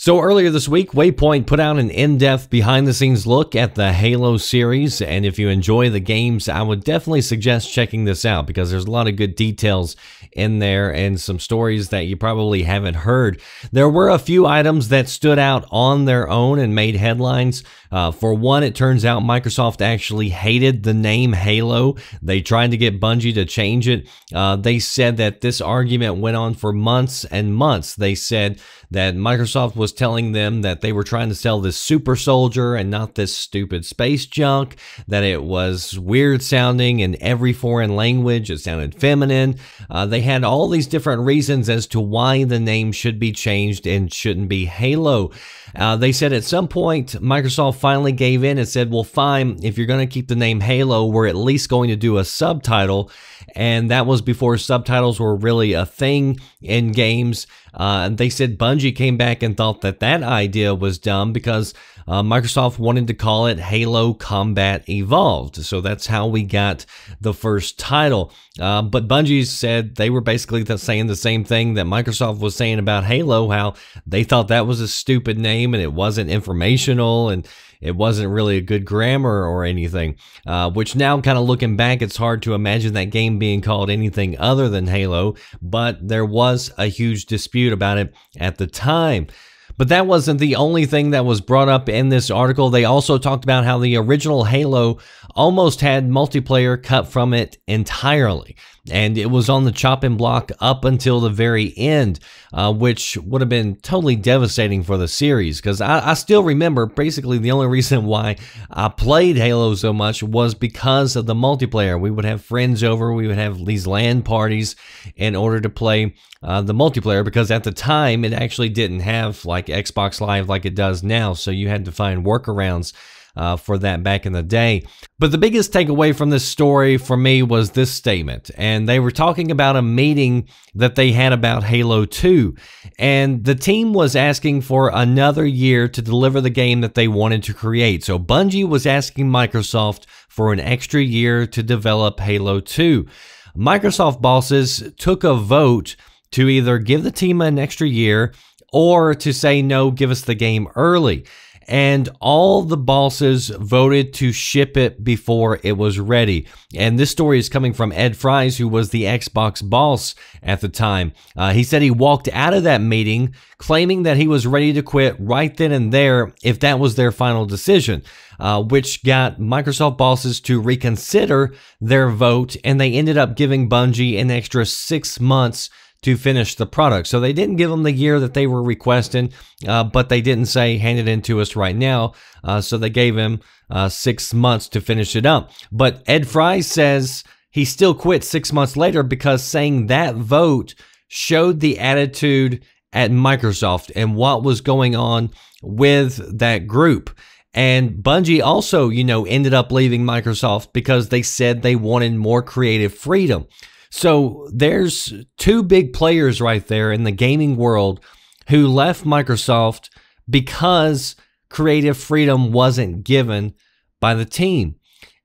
So earlier this week, Waypoint put out an in-depth behind-the-scenes look at the Halo series, and if you enjoy the games, I would definitely suggest checking this out because there's a lot of good details in there and some stories that you probably haven't heard. There were a few items that stood out on their own and made headlines. For one, it turns out Microsoft actually hated the name Halo. They tried to get Bungie to change it. They said that this argument went on for months and months. They said that Microsoft was telling them that they were trying to sell this super soldier and not this stupid space junk, that it was weird sounding in every foreign language, it sounded feminine. They had all these different reasons as to why the name should be changed and shouldn't be Halo. They said at some point Microsoft finally gave in and said, well, fine, if you're going to keep the name Halo, we're at least going to do a subtitle. And that was before subtitles were really a thing in games. They said Bungie came back and thought that that idea was dumb because Microsoft wanted to call it Halo Combat Evolved. So that's how we got the first title. But Bungie said they were basically saying the same thing that Microsoft was saying about Halo, how they thought that was a stupid name and it wasn't informational and it wasn't really a good grammar or anything, which now kind of looking back, it's hard to imagine that game being called anything other than Halo, but there was a huge dispute about it at the time. But that wasn't the only thing that was brought up in this article. They also talked about how the original Halo almost had multiplayer cut from it entirely. And it was on the chopping block up until the very end, which would have been totally devastating for the series. Because I still remember basically the only reason why I played Halo so much was because of the multiplayer. We would have friends over, we would have these LAN parties in order to play the multiplayer, because at the time it actually didn't have like Xbox Live like it does now. So you had to find workarounds for that back in the day. But the biggest takeaway from this story for me was this statement. And they were talking about a meeting that they had about Halo 2. And the team was asking for another year to deliver the game that they wanted to create. So Bungie was asking Microsoft for an extra year to develop Halo 2. Microsoft bosses took a vote to either give the team an extra year or to say, no, give us the game early. And all the bosses voted to ship it before it was ready. And this story is coming from Ed Fries, who was the Xbox boss at the time. He said he walked out of that meeting claiming that he was ready to quit right then and there if that was their final decision, which got Microsoft bosses to reconsider their vote, and they ended up giving Bungie an extra 6 months to finish the product. So they didn't give them the year that they were requesting, but they didn't say, hand it in to us right now. So they gave him 6 months to finish it up. But Ed Fries says he still quit 6 months later because saying that vote showed the attitude at Microsoft and what was going on with that group. And Bungie also, ended up leaving Microsoft because they said they wanted more creative freedom. So there's two big players right there in the gaming world who left Microsoft because creative freedom wasn't given by the team.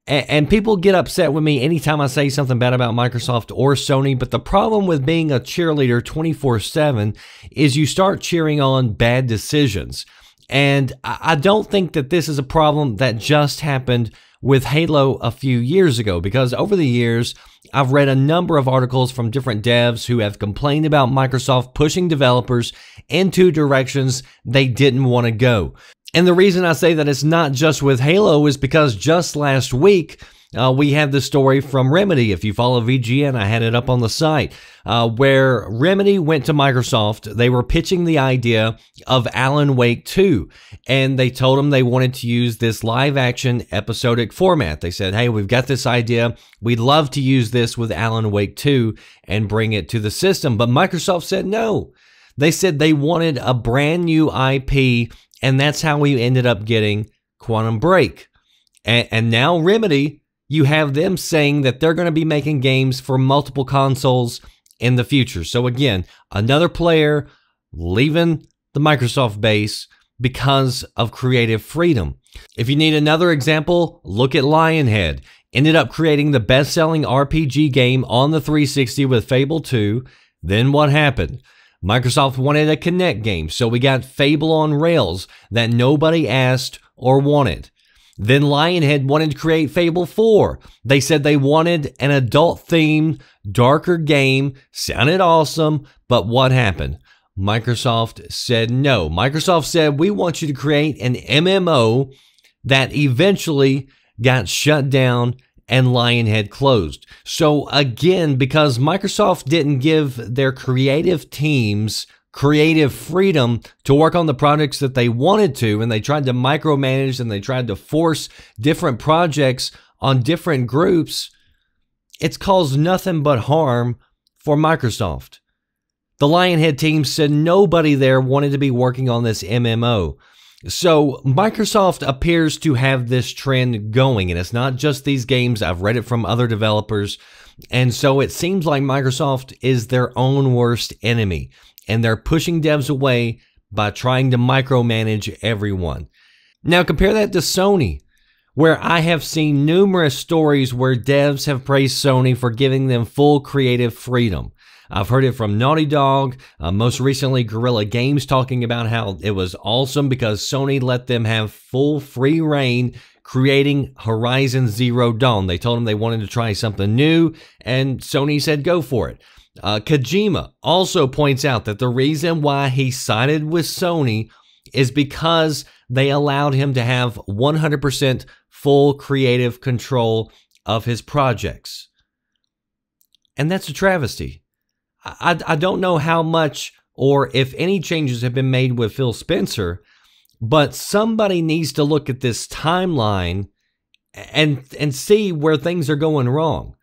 And people get upset with me anytime I say something bad about Microsoft or Sony, but the problem with being a cheerleader 24/7 is you start cheering on bad decisions. And I don't think that this is a problem that just happened with Halo a few years ago, because over the years, I've read a number of articles from different devs who have complained about Microsoft pushing developers into directions they didn't want to go. And the reason I say that it's not just with Halo is because just last week, we had the story from Remedy. If you follow VGN, I had it up on the site, where Remedy went to Microsoft. They were pitching the idea of Alan Wake 2, and they told them they wanted to use this live-action episodic format. They said, hey, we've got this idea. We'd love to use this with Alan Wake 2 and bring it to the system. But Microsoft said no. They said they wanted a brand new IP, and that's how we ended up getting Quantum Break. And now Remedy, you have them saying that they're going to be making games for multiple consoles in the future. So again, another player leaving the Microsoft base because of creative freedom. If you need another example, look at Lionhead. Ended up creating the best-selling RPG game on the 360 with Fable 2. Then what happened? Microsoft wanted a Kinect game, so we got Fable on Rails that nobody asked or wanted. Then Lionhead wanted to create Fable 4. They said they wanted an adult-themed, darker game. Sounded awesome, but what happened? Microsoft said no. Microsoft said, we want you to create an MMO that eventually got shut down and Lionhead closed. So again, because Microsoft didn't give their creative teams creative freedom to work on the projects that they wanted to, and they tried to micromanage and they tried to force different projects on different groups, it's caused nothing but harm for Microsoft. The Lionhead team said nobody there wanted to be working on this MMO. So Microsoft appears to have this trend going, and it's not just these games. I've read it from other developers. And so it seems like Microsoft is their own worst enemy, and they're pushing devs away by trying to micromanage everyone. Now compare that to Sony, where I have seen numerous stories where devs have praised Sony for giving them full creative freedom. I've heard it from Naughty Dog, most recently Guerrilla Games, talking about how it was awesome because Sony let them have full free reign creating Horizon Zero Dawn. They told them they wanted to try something new, and Sony said go for it. Kojima also points out that the reason why he sided with Sony is because they allowed him to have 100% full creative control of his projects. And that's a travesty. I don't know how much or if any changes have been made with Phil Spencer, but somebody needs to look at this timeline and see where things are going wrong.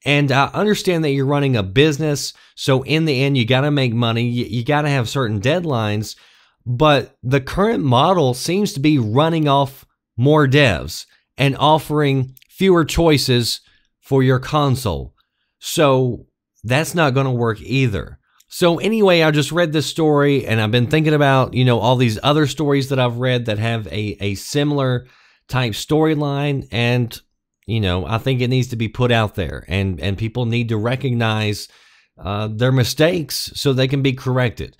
And I understand that you're running a business, so in the end, you got to make money. You got to have certain deadlines, but the current model seems to be running off more devs and offering fewer choices for your console. So that's not going to work either. So anyway, I just read this story and I've been thinking about, all these other stories that I've read that have a similar type storyline, and I think it needs to be put out there, and people need to recognize their mistakes so they can be corrected.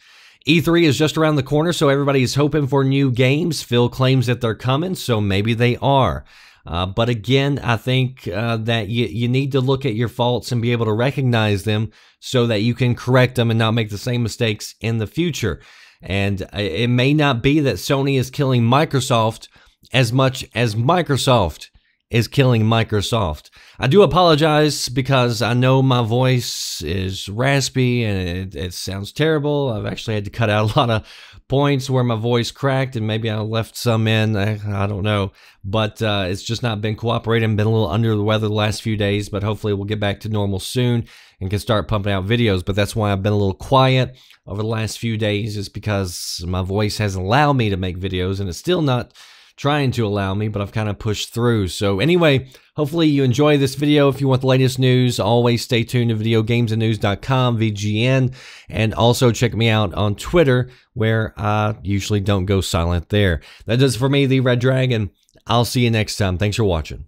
E3 is just around the corner, so everybody is hoping for new games. Phil claims that they're coming, so maybe they are. But again, I think that you need to look at your faults and be able to recognize them so that you can correct them and not make the same mistakes in the future. And it may not be that Sony is killing Microsoft as much as Microsoft is killing Microsoft. I do apologize because I know my voice is raspy and it sounds terrible. I've actually had to cut out a lot of points where my voice cracked, and maybe I left some in. I don't know. But it's just not been cooperating. Been a little under the weather the last few days, but hopefully we'll get back to normal soon and can start pumping out videos. But that's why I've been a little quiet over the last few days, is because my voice hasn't allowed me to make videos, and it's still not trying to allow me, but I've kind of pushed through. So anyway, hopefully you enjoy this video. If you want the latest news, always stay tuned to videogamesandnews.com, VGN, and also check me out on Twitter, where I usually don't go silent there. That does it for me, the Red Dragon. I'll see you next time. Thanks for watching.